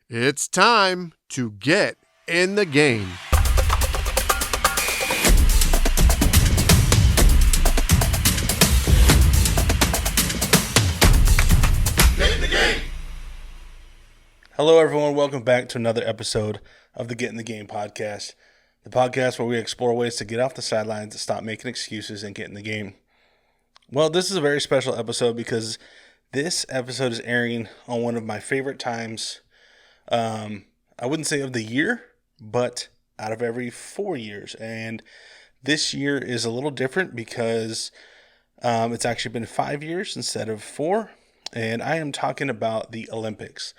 It's time to get in the game. Hello, everyone. Welcome back to another episode of the Get in the Game podcast, the podcast where we explore ways to get off the sidelines, stop making excuses, and get in the game. Well, this is a very special episode because this episode is airing on one of my favorite times. I wouldn't say of the year, but out of every 4 years. And this year is a little different because it's actually been 5 years instead of 4. And I am talking about the Olympics.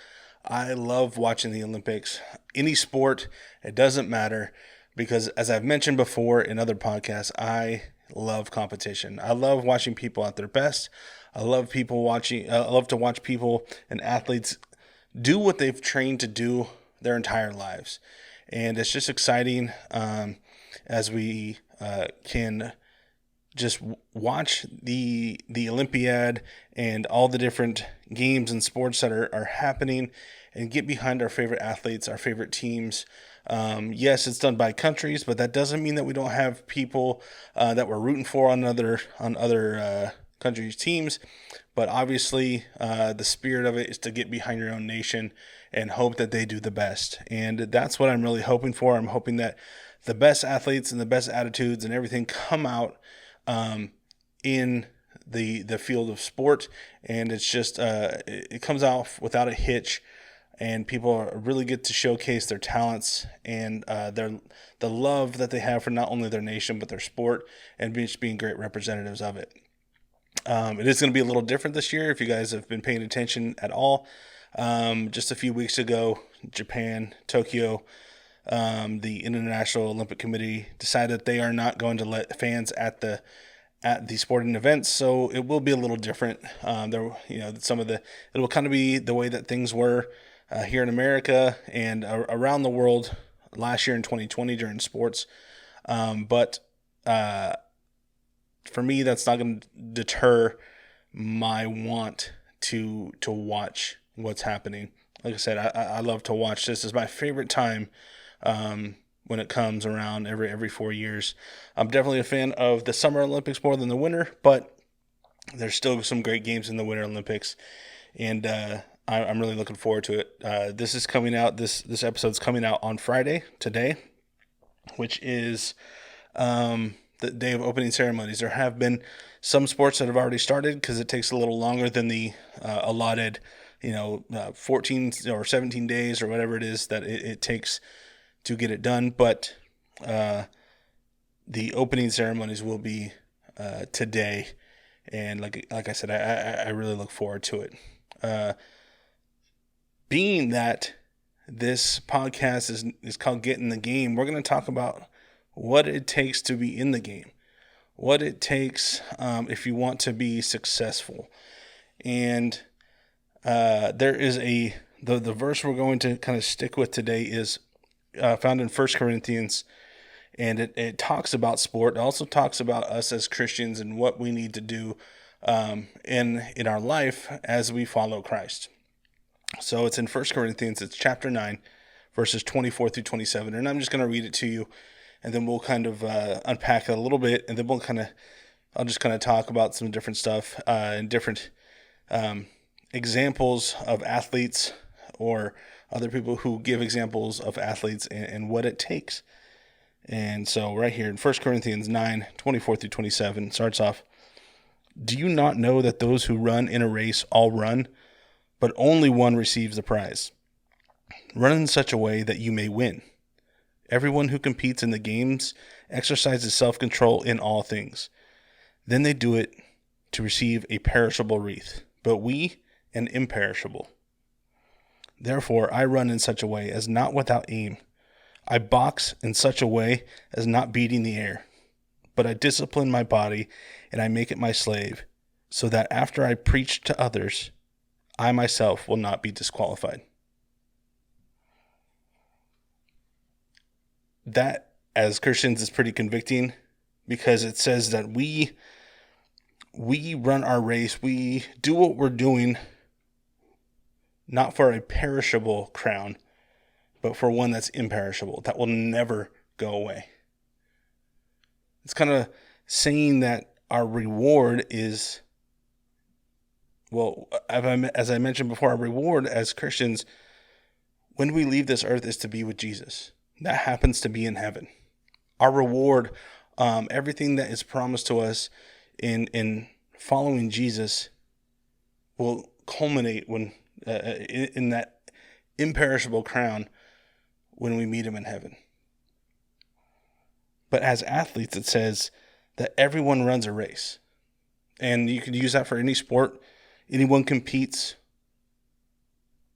I love watching the Olympics. Any sport, it doesn't matter, because as I've mentioned before in other podcasts, I love competition. I love watching people at their best. I love to watch people and athletes do what they've trained to do their entire lives. And it's just exciting as we can just watch the Olympiad and all the different games and sports that are happening and get behind our favorite athletes, our favorite teams. Yes, it's done by countries, but that doesn't mean that we don't have people that we're rooting for on other countries' teams. But obviously, the spirit of it is to get behind your own nation and hope that they do the best. And that's what I'm really hoping for. I'm hoping that the best athletes and the best attitudes and everything come out in the field of sport, and it's just it comes out without a hitch, and people really get to showcase their talents and the love that they have for not only their nation but their sport, and just being great representatives of it. It is going to be a little different this year if you guys have been paying attention at all. Just a few weeks ago, Japan, Tokyo, the International Olympic Committee decided that they are not going to let fans at the sporting events, so it will be a little different. It will kind of be the way that things were here in America and around the world last year in 2020 during sports. But for me, that's not going to deter my want to watch what's happening. Like I said, I love to watch this. It's my favorite time when it comes around every 4 years. I'm definitely a fan of the Summer Olympics more than the winter, but there's still some great games in the Winter Olympics, and I'm really looking forward to it. This is coming out. This episode's coming out on Friday today, which is the day of opening ceremonies. There have been some sports that have already started because it takes a little longer than the allotted 14 or 17 days or whatever it is that it takes to get it done. But the opening ceremonies will be today, and like I said, I really look forward to it. Being that this podcast is called Get in the Game, we're going to talk about what it takes to be in the game, what it takes if you want to be successful. And there is the verse we're going to kind of stick with today is found in 1 Corinthians, and it talks about sport. It also talks about us as Christians and what we need to do in our life as we follow Christ. So it's in 1 Corinthians, it's chapter 9, verses 24 through 27, and I'm just going to read it to you, and then we'll kind of unpack it a little bit, and then I'll just kind of talk about some different stuff and different examples of athletes or other people who give examples of athletes and what it takes. And so right here in 1 Corinthians 9, 24 through 27, starts off, "Do you not know that those who run in a race all run, but only one receives the prize? Run in such a way that you may win. Everyone who competes in the games exercises self-control in all things. Then they do it to receive a perishable wreath, but we an imperishable. Therefore, I run in such a way as not without aim. I box in such a way as not beating the air. But I discipline my body and I make it my slave, so that after I preach to others, I myself will not be disqualified." That, as Christians, is pretty convicting because it says that we run our race, we do what we're doing not for a perishable crown, but for one that's imperishable, that will never go away. It's kind of saying that our reward is, well, as I mentioned before, our reward as Christians, when we leave this earth, is to be with Jesus. That happens to be in heaven. Our reward, everything that is promised to us in following Jesus, will culminate when in that imperishable crown when we meet him in heaven. But as athletes, it says that everyone runs a race. And you could use that for any sport. Anyone competes,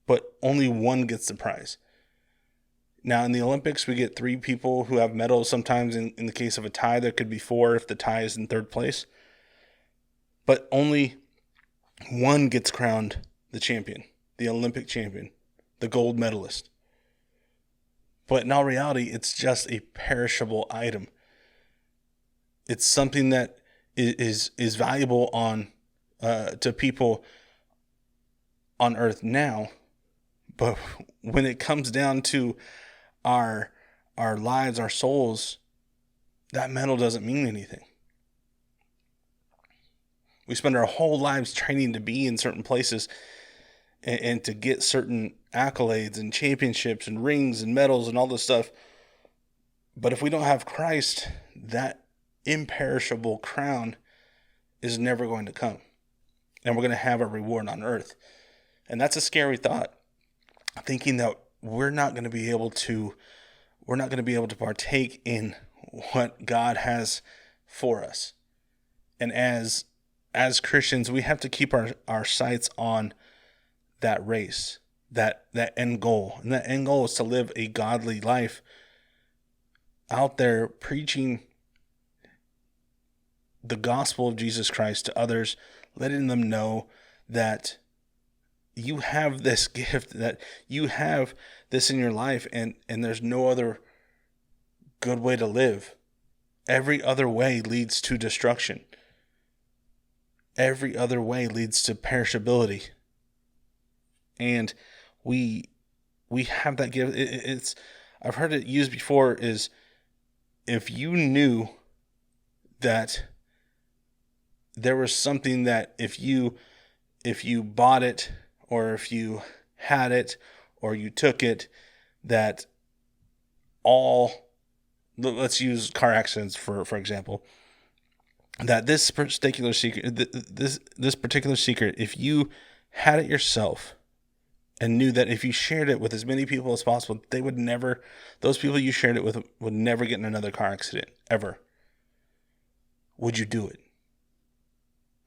but only one gets the prize. Now, in the Olympics, we get 3 people who have medals. Sometimes in the case of a tie, there could be 4 if the tie is in 3rd place. But only one gets crowned the champion, the Olympic champion, the gold medalist. But in all reality, it's just a perishable item. It's something that is valuable to people on earth now. But when it comes down to our lives, our souls, that medal doesn't mean anything. We spend our whole lives training to be in certain places and to get certain accolades and championships and rings and medals and all this stuff. But if we don't have Christ, that imperishable crown is never going to come. And we're going to have a reward on earth. And that's a scary thought. Thinking that we're not going to be able to partake in what God has for us. And as Christians, we have to keep our sights on that race, that end goal. And that end goal is to live a godly life out there preaching the gospel of Jesus Christ to others, letting them know that you have this gift, that you have this in your life, and there's no other good way to live. Every other way leads to destruction. Every other way leads to perishability. And we have that gift. I've heard it used before, is if you knew that there was something that if you bought it, or if you had it, or you took it, that let's use car accidents for example, that this particular secret, this particular secret, if you had it yourself and knew that if you shared it with as many people as possible, those people you shared it with would never get in another car accident, ever. Would you do it?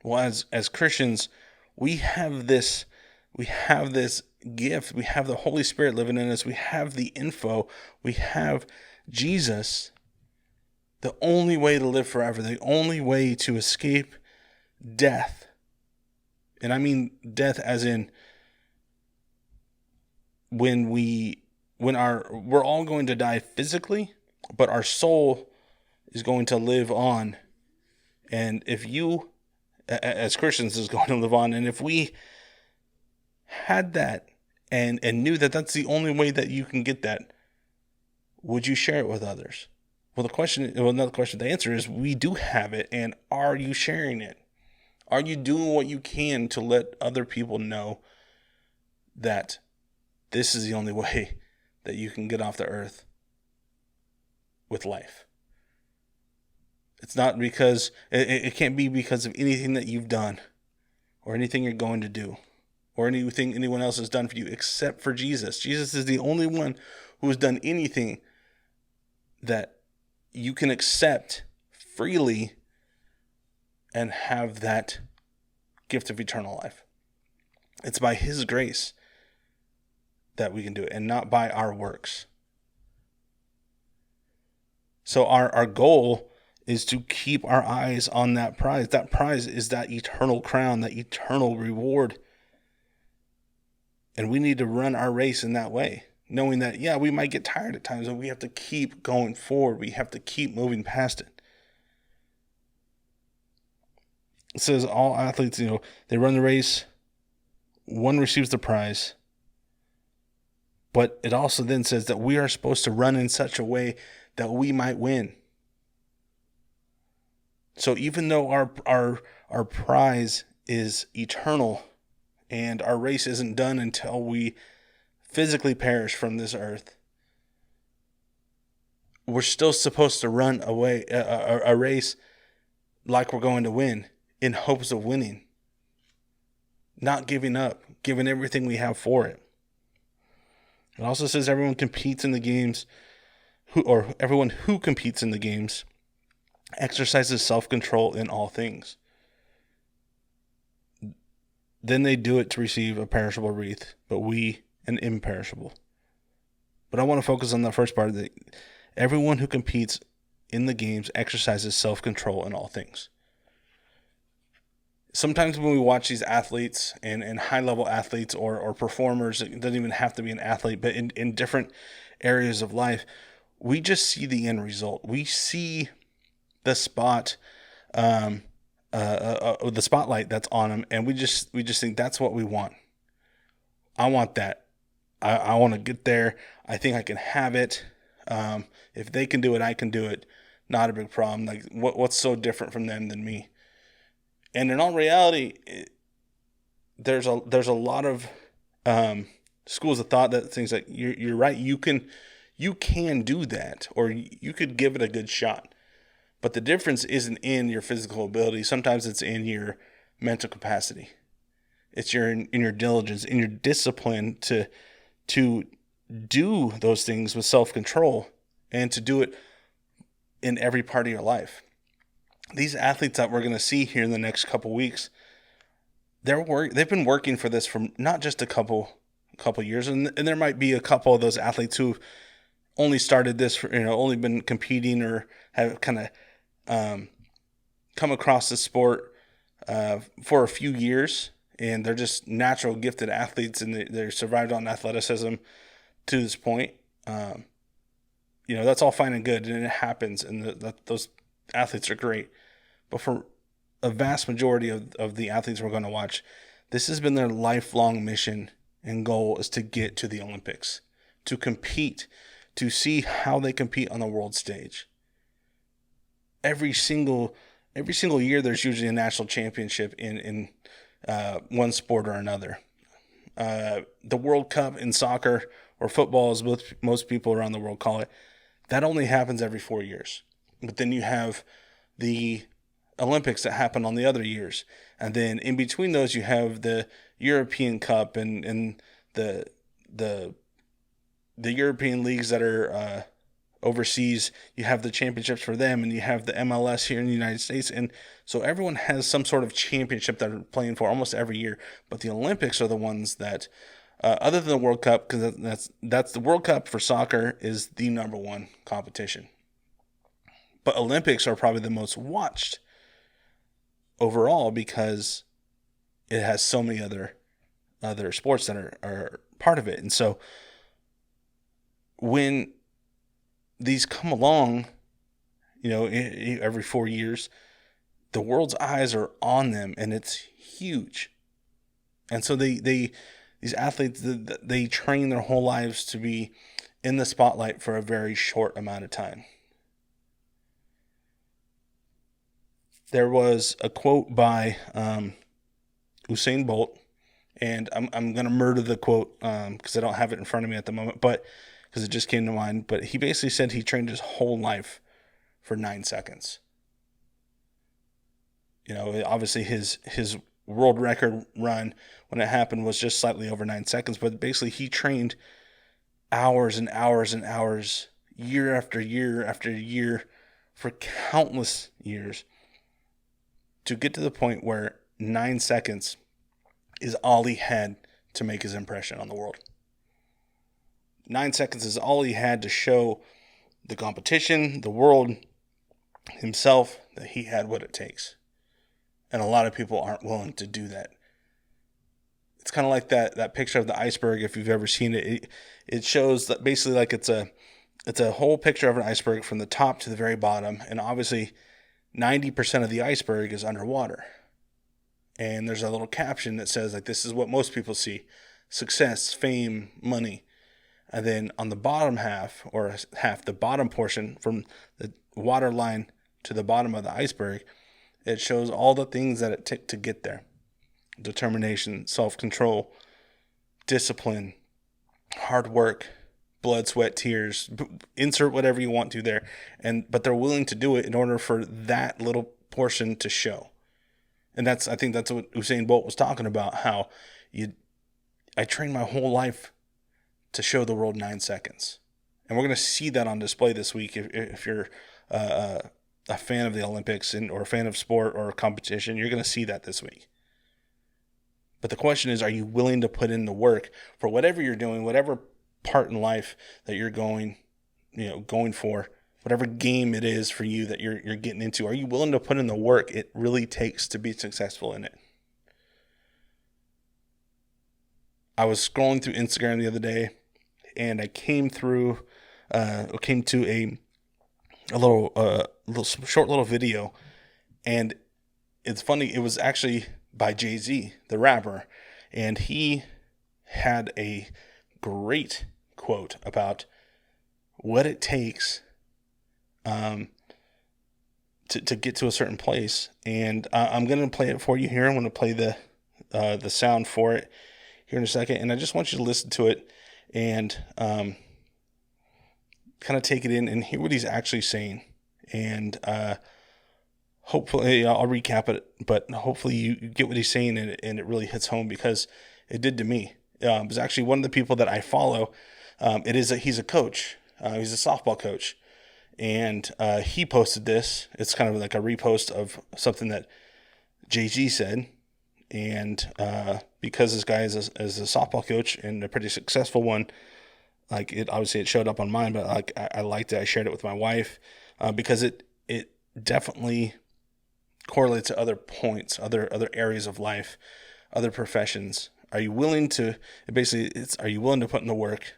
Well, as Christians, we have this gift. We have the Holy Spirit living in us. We have the info. We have Jesus. The only way to live forever, the only way to escape death. And I mean death as in we're all going to die physically, but our soul is going to live on. And if you, as Christians, is going to live on, and if we had that and knew that that's the only way that you can get that, would you share it with others? Well, the answer is we do have it, and are you sharing it? Are you doing what you can to let other people know that this is the only way that you can get off the earth with life? It's not because, it can't be because of anything that you've done or anything you're going to do or anything anyone else has done for you except for Jesus. Jesus is the only one who has done anything that you can accept freely and have that gift of eternal life. It's by his grace that we can do it, and not by our works. So our goal is to keep our eyes on that prize. That prize is that eternal crown, that eternal reward. And we need to run our race in that way, knowing that, yeah, we might get tired at times, but we have to keep going forward. We have to keep moving past it. It says all athletes, they run the race. One receives the prize, But it also then says that we are supposed to run in such a way that we might win. So even though our prize is eternal and our race isn't done until we physically perish from this earth, we're still supposed to run a race like we're going to win, in hopes of winning, not giving up, giving everything we have for it. It also says everyone competes in the games, everyone who competes in the games exercises self-control in all things. Then they do it to receive a perishable wreath, but we an imperishable. But I want to focus on the first part, that everyone who competes in the games exercises self-control in all things. Sometimes when we watch these athletes and high-level athletes or performers, it doesn't even have to be an athlete, but in different areas of life, we just see the end result. We see the the spotlight that's on them, and we just think that's what we want. I want that. I want to get there. I think I can have it. If they can do it, I can do it. Not a big problem. Like what's so different from them than me? And in all reality, there's a lot of schools of thought that things like you're right. You can do that, or you could give it a good shot. But the difference isn't in your physical ability. Sometimes it's in your mental capacity. It's in your diligence, in your discipline to do those things with self-control and to do it in every part of your life. These athletes that we're going to see here in the next couple weeks, they've been working for this for not just a couple years, and there might be a couple of those athletes who've only started this for, only been competing or have kind of come across the sport for a few years, and they're just natural gifted athletes, and they're survived on athleticism to this point. That's all fine and good, and it happens, and those athletes are great. But for a vast majority of the athletes we're going to watch, this has been their lifelong mission and goal, is to get to the Olympics, to compete, to see how they compete on the world stage. Every single year, there's usually a national championship in one sport or another. The World Cup in soccer or football, as most people around the world call it, that only happens every 4 years. But then you have the Olympics that happen on the other years. And then in between those, you have the European Cup and the European leagues that are overseas. You have the championships for them, and you have the MLS here in the United States. And so everyone has some sort of championship that they're playing for almost every year. But the Olympics are the ones that, other than the World Cup, because that's the World Cup for soccer is the number one competition. But Olympics are probably the most watched overall because it has so many other sports that are part of it. And so when these come along, every 4 years, the world's eyes are on them, and it's huge. And so these athletes, they train their whole lives to be in the spotlight for a very short amount of time. There was a quote by Usain Bolt, and I'm going to murder the quote because I don't have it in front of me at the moment, but because it just came to mind. But he basically said he trained his whole life for 9 seconds. Obviously his world record run when it happened was just slightly over 9 seconds, but basically he trained hours and hours and hours, year after year after year, for countless years, to get to the point where 9 seconds is all he had to make his impression on the world. 9 seconds is all he had to show the competition, the world, himself, that he had what it takes. And a lot of people aren't willing to do that. It's kind of like that picture of the iceberg, if you've ever seen it. It shows that basically like it's a whole picture of an iceberg from the top to the very bottom, and obviously 90% of the iceberg is underwater. And there's a little caption that says, like, this is what most people see: success, fame, money. And then on the bottom half, or half, the bottom portion from the water line to the bottom of the iceberg, it shows all the things that it took to get there. Determination, self-control, discipline, hard work, blood, sweat, tears, insert whatever you want to there. But they're willing to do it in order for that little portion to show. And I think that's what Usain Bolt was talking about, how I trained my whole life to show the world 9 seconds. And we're going to see that on display this week. If you're a fan of the Olympics or a fan of sport or competition, you're going to see that this week. But the question is, are you willing to put in the work for whatever you're doing, whatever part in life that you're going for, whatever game it is for you that you're getting into? Are you willing to put in the work it really takes to be successful in it? I was scrolling through Instagram the other day, and I came to a short little video, and it's funny. It was actually by Jay-Z, the rapper, and he had a great quote about what it takes to get to a certain place. And I'm going to play it for you here. I'm going to play the sound for it here in a second, and I just want you to listen to it and kind of take it in and hear what he's actually saying. And hopefully, I'll recap it, but hopefully you get what he's saying and it really hits home, because it did to me. It was actually one of the people that I follow. He's a coach. He's a softball coach. And he posted this. It's kind of like a repost of something that Jay-Z said. And because this guy is a softball coach and a pretty successful one, obviously it showed up on mine, but I liked it. I shared it with my wife because it definitely correlates to other points, other areas of life, other professions. Are you willing to are you willing to put in the work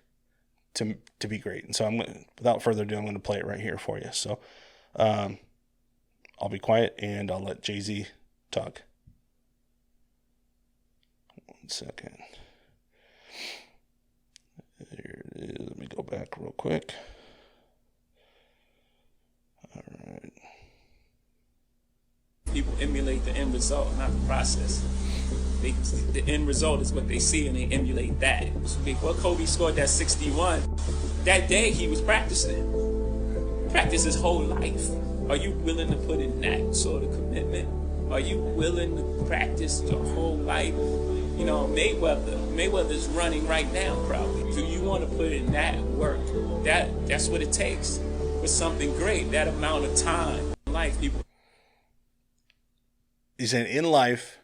to be great? And so without further ado, I'm going to play it right here for you. So I'll be quiet and I'll let Jay-Z talk. 1 second. There it is. Let me go back real quick. All right. People emulate the end result, not the process. The end result is what they see, and they emulate that. Before Kobe scored that 61, that day he was practicing. Practice his whole life. Are you willing to put in that sort of commitment? Are you willing to practice your whole life? Mayweather's running right now, probably. Do you want to put in that work? That's what it takes for something great. That amount of time in life, people. He said, in life,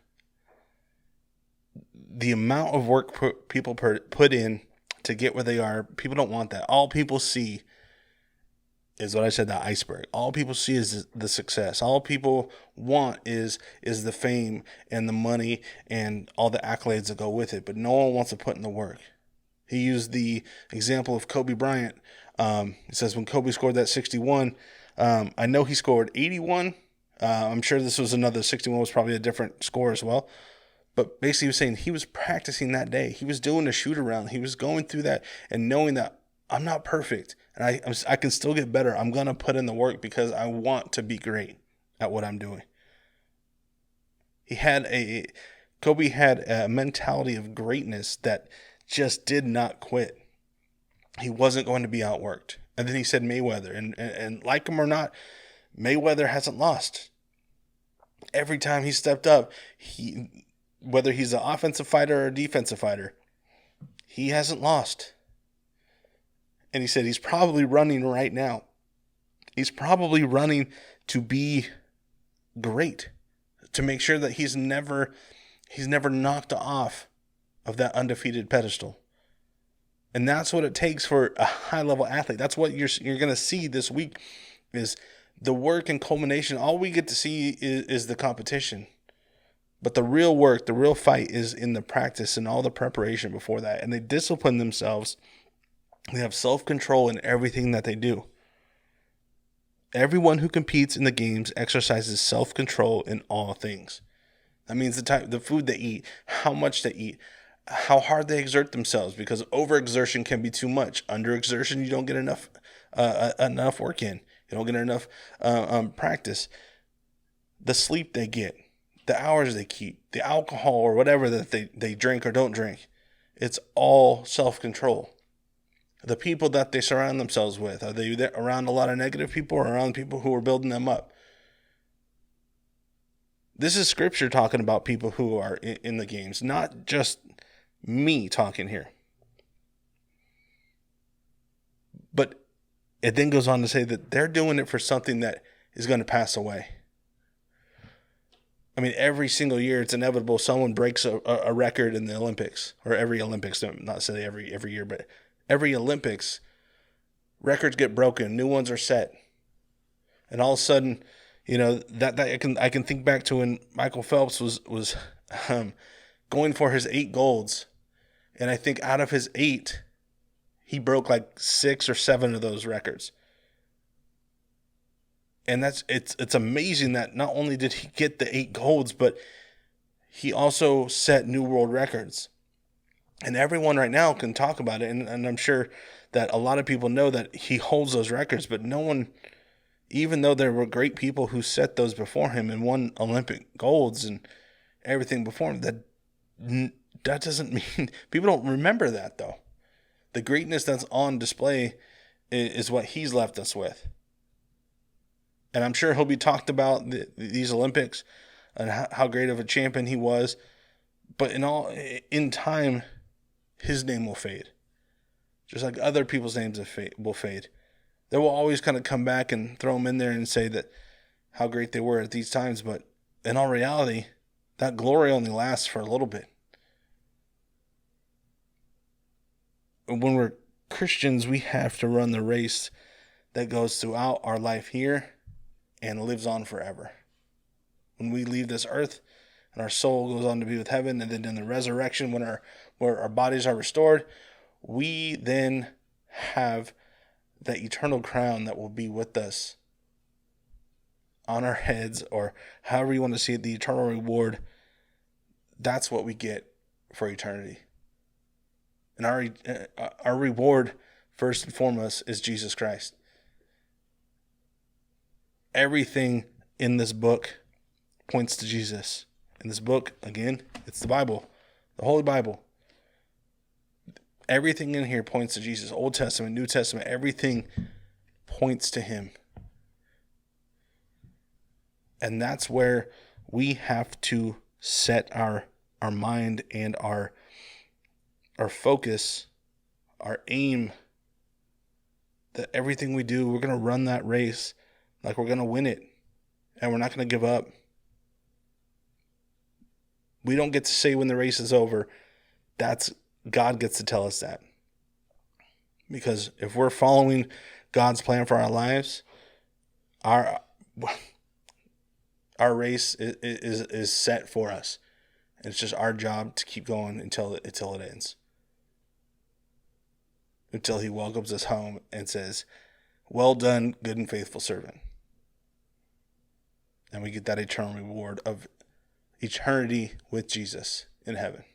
the amount of work people put in to get where they are, people don't want that. All people see is what I said, the iceberg. All people see is the success. All people want is the fame and the money and all the accolades that go with it. But no one wants to put in the work. He used the example of Kobe Bryant. He says when Kobe scored that 61, I know he scored 81. I'm sure this was another 61 was probably a different score as well. But basically he was saying he was practicing that day. He was doing a shoot around. He was going through that and knowing that I'm not perfect and I can still get better. I'm going to put in the work because I want to be great at what I'm doing. Kobe had a mentality of greatness that just did not quit. He wasn't going to be outworked. And then he said Mayweather. And like him or not, Mayweather hasn't lost. Every time he stepped up, whether he's an offensive fighter or a defensive fighter, he hasn't lost. And he said he's probably running right now. He's probably running to be great, to make sure that he's never knocked off of that undefeated pedestal. And that's what it takes for a high-level athlete. That's what you're going to see this week is the work and culmination. All we get to see is the competition. But the real work, the real fight is in the practice and all the preparation before that. And they discipline themselves. They have self-control in everything that they do. Everyone who competes in the games exercises self-control in all things. That means the food they eat, how much they eat, how hard they exert themselves, because overexertion can be too much. Underexertion, you don't get enough work in. You don't get enough practice. The sleep they get, the hours they keep, the alcohol or whatever that they drink or don't drink, it's all self-control. The people that they surround themselves with, are they around a lot of negative people or around people who are building them up? This is scripture talking about people who are in the games, not just me talking here. But it then goes on to say that they're doing it for something that is going to pass away. I mean, every single year it's inevitable someone breaks a record in the Olympics, or every Olympics, not say every year, but every Olympics, records get broken, new ones are set. And all of a sudden, that I can think back to when Michael Phelps was going for his 8 golds. And I think out of his 8, he broke like 6 or 7 of those records. And it's amazing that not only did he get the 8 golds, but he also set new world records. And everyone right now can talk about it. And I'm sure that a lot of people know that he holds those records, but no one, even though there were great people who set those before him and won Olympic golds and everything before him, that doesn't mean people don't remember that, though. The greatness that's on display is what he's left us with. And I'm sure he'll be talked about these Olympics and how great of a champion he was. But in time, his name will fade. Just like other people's names will fade. They will always kind of come back and throw them in there and say that how great they were at these times. But in all reality, that glory only lasts for a little bit. When we're Christians, we have to run the race that goes throughout our life here and lives on forever. When we leave this earth and our soul goes on to be with heaven, and then in the resurrection, where our bodies are restored, we then have that eternal crown that will be with us on our heads, or however you want to see it, the eternal reward. That's what we get for eternity. And our reward, first and foremost, is Jesus Christ. Everything in this book points to Jesus. In this book, again, it's the Bible, the Holy Bible. Everything in here points to Jesus. Old Testament, New Testament, everything points to him. And that's where we have to set our mind and our focus, our aim, that everything we do, we're going to run that race like we're going to win it, and we're not going to give up. We don't get to say when the race is over. God gets to tell us that. Because if we're following God's plan for our lives, our race is set for us. And it's just our job to keep going until it ends. Until he welcomes us home and says, "Well done, good and faithful servant." And we get that eternal reward of eternity with Jesus in heaven.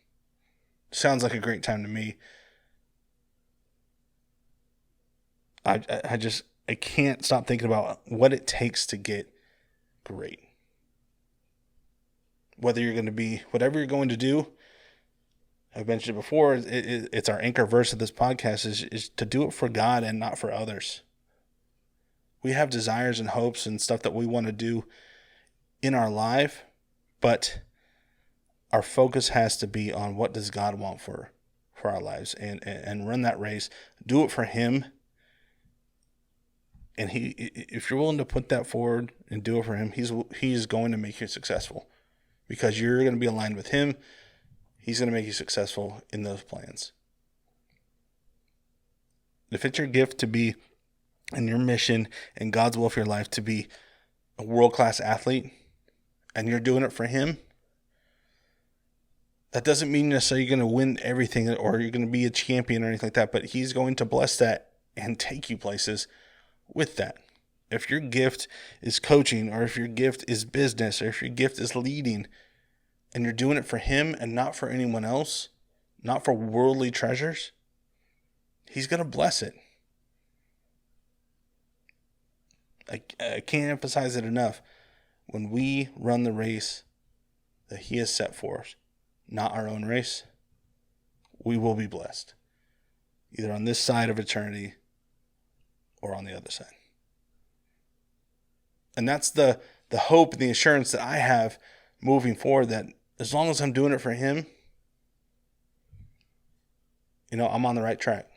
Sounds like a great time to me. I can't stop thinking about what it takes to get great. Whether you're going to be, whatever you're going to do, I've mentioned it before, it's our anchor verse of this podcast is to do it for God and not for others. We have desires and hopes and stuff that we want to do in our life, but our focus has to be on what does God want for our lives, and run that race. Do it for him. And if you're willing to put that forward and do it for him, he's going to make you successful, because you're going to be aligned with him. He's going to make you successful in those plans. If it's your gift to be, and your mission and God's will for your life to be a world-class athlete, and you're doing it for him, that doesn't mean necessarily you're going to win everything or you're going to be a champion or anything like that, but he's going to bless that and take you places with that. If your gift is coaching, or if your gift is business, or if your gift is leading, and you're doing it for him and not for anyone else, not for worldly treasures, He's going to bless it. I can't emphasize it enough. When we run the race that He has set for us, not our own race, we will be blessed. Either on this side of eternity or on the other side. And that's the hope and the assurance that I have moving forward, that as long as I'm doing it for Him, I'm on the right track.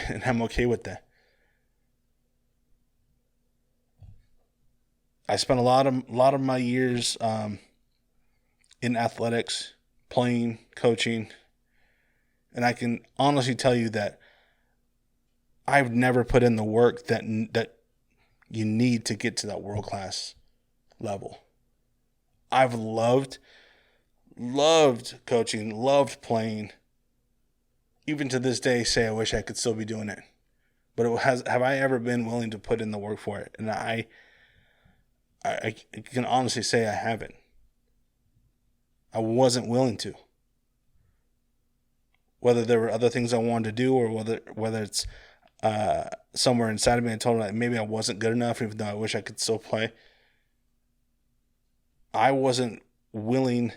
And I'm okay with that. I spent a lot of my years in athletics, playing, coaching, and I can honestly tell you that I've never put in the work that you need to get to that world-class level. I've loved coaching, loved playing. Even to this day, say I wish I could still be doing it. But have I ever been willing to put in the work for it? And I can honestly say I haven't. I wasn't willing to. Whether there were other things I wanted to do, or whether it's somewhere inside of me I told me maybe I wasn't good enough, even though I wish I could still play. I wasn't willing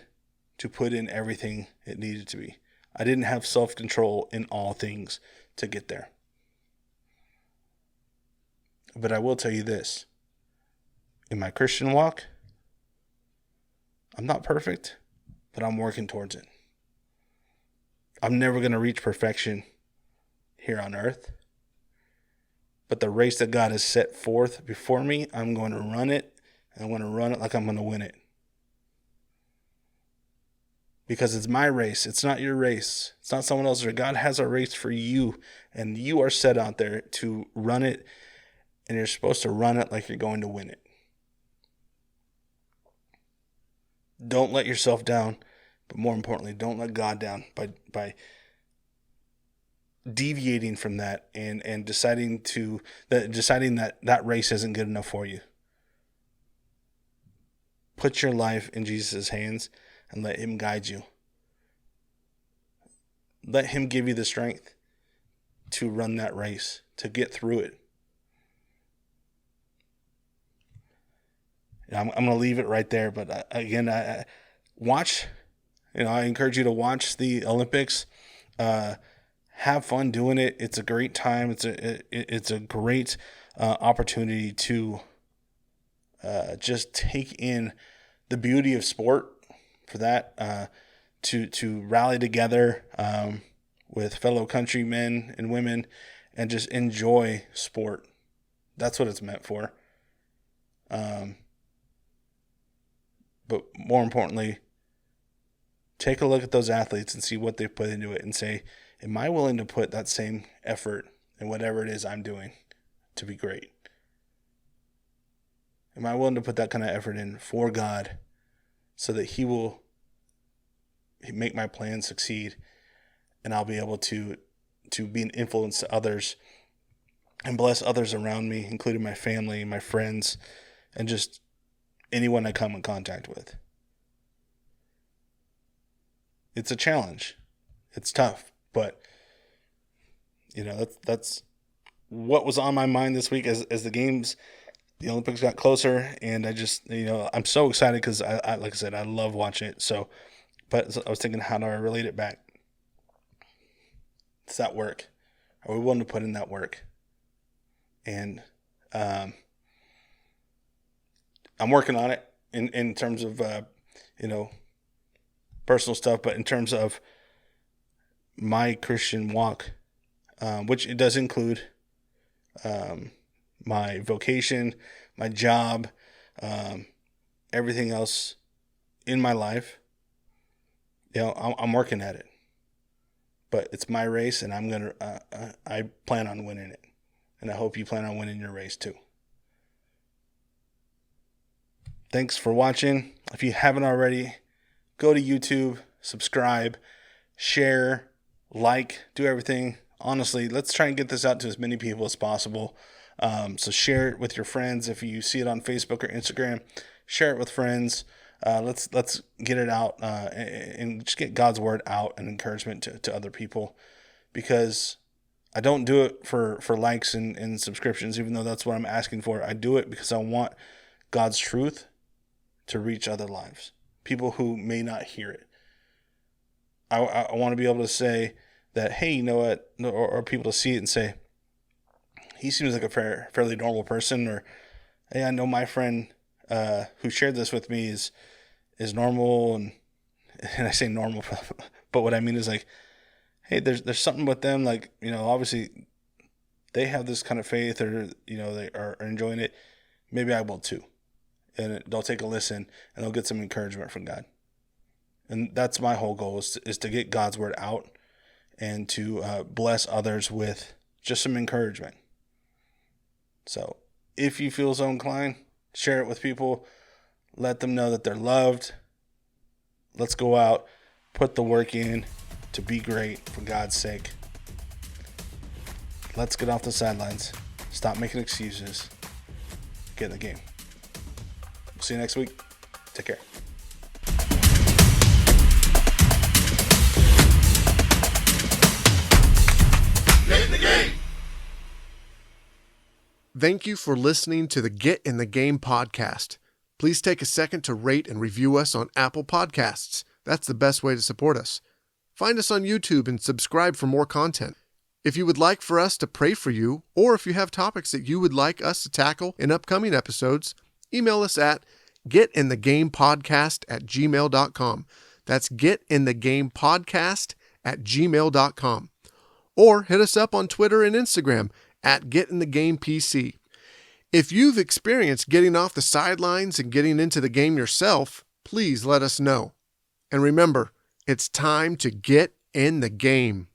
to put in everything it needed to be. I didn't have self-control in all things to get there. But I will tell you this. In my Christian walk, I'm not perfect, but I'm working towards it. I'm never going to reach perfection here on earth. But the race that God has set forth before me, I'm going to run it. And I'm going to run it like I'm going to win it. Because it's my race. It's not your race. It's not someone else's. God has a race for you. And you are set out there to run it. And you're supposed to run it like you're going to win it. Don't let yourself down. But more importantly, don't let God down by deviating from that and deciding that race isn't good enough for you. Put your life in Jesus' hands and let Him guide you. Let Him give you the strength to run that race, to get through it. I'm going to leave it right there. But again, I watch. I encourage you to watch the Olympics. Have fun doing it. It's a great time. It's a great opportunity to just take in the beauty of sport. For that, to rally together with fellow countrymen and women and just enjoy sport. That's what it's meant for. But more importantly, take a look at those athletes and see what they've put into it and say, am I willing to put that same effort in whatever it is I'm doing to be great? Am I willing to put that kind of effort in for God so that He will make my plan succeed and I'll be able to be an influence to others and bless others around me, including my family, my friends, and just anyone I come in contact with? It's a challenge. It's tough, but that's what was on my mind this week as the Olympics got closer, and I just I'm so excited because I like I said, I love watching it. But I was thinking, how do I relate it back? It's that work. Are we willing to put in that work? And I'm working on it in terms of personal stuff, but in terms of my Christian walk, which it does include my vocation, my job, everything else in my life. I'm working at it, but it's my race, and I plan on winning it, and I hope you plan on winning your race too. Thanks for watching. If you haven't already, go to YouTube, subscribe, share, like, do everything. Honestly, let's try and get this out to as many people as possible. So share it with your friends. If you see it on Facebook or Instagram, share it with friends. Let's get it out and just get God's word out and encouragement to other people, because I don't do it for likes and subscriptions, even though that's what I'm asking for. I do it because I want God's truth to reach other lives, people who may not hear it. I want to be able to say that, hey, you know what, or people to see it and say, he seems like a fairly normal person, or hey, I know my friend who shared this with me is normal, and I say normal, but what I mean is like, hey, there's something with them, like, you know, obviously they have this kind of faith, or, you know, they are enjoying it. Maybe I will too. And they'll take a listen and they'll get some encouragement from God. And that's my whole goal, is to get God's word out and to bless others with just some encouragement. So if you feel so inclined, share it with people. Let them know that they're loved. Let's go out, put the work in to be great for God's sake. Let's get off the sidelines. Stop making excuses. Get in the game. We'll see you next week. Take care. Get in the game. Thank you for listening to the Get in the Game podcast. Please take a second to rate and review us on Apple Podcasts. That's the best way to support us. Find us on YouTube and subscribe for more content. If you would like for us to pray for you, or if you have topics that you would like us to tackle in upcoming episodes, email us at getinthegamepodcast@gmail.com. That's getinthegamepodcast@gmail.com. Or hit us up on Twitter and Instagram at getinthegamepc. If you've experienced getting off the sidelines and getting into the game yourself, please let us know. And remember, it's time to get in the game.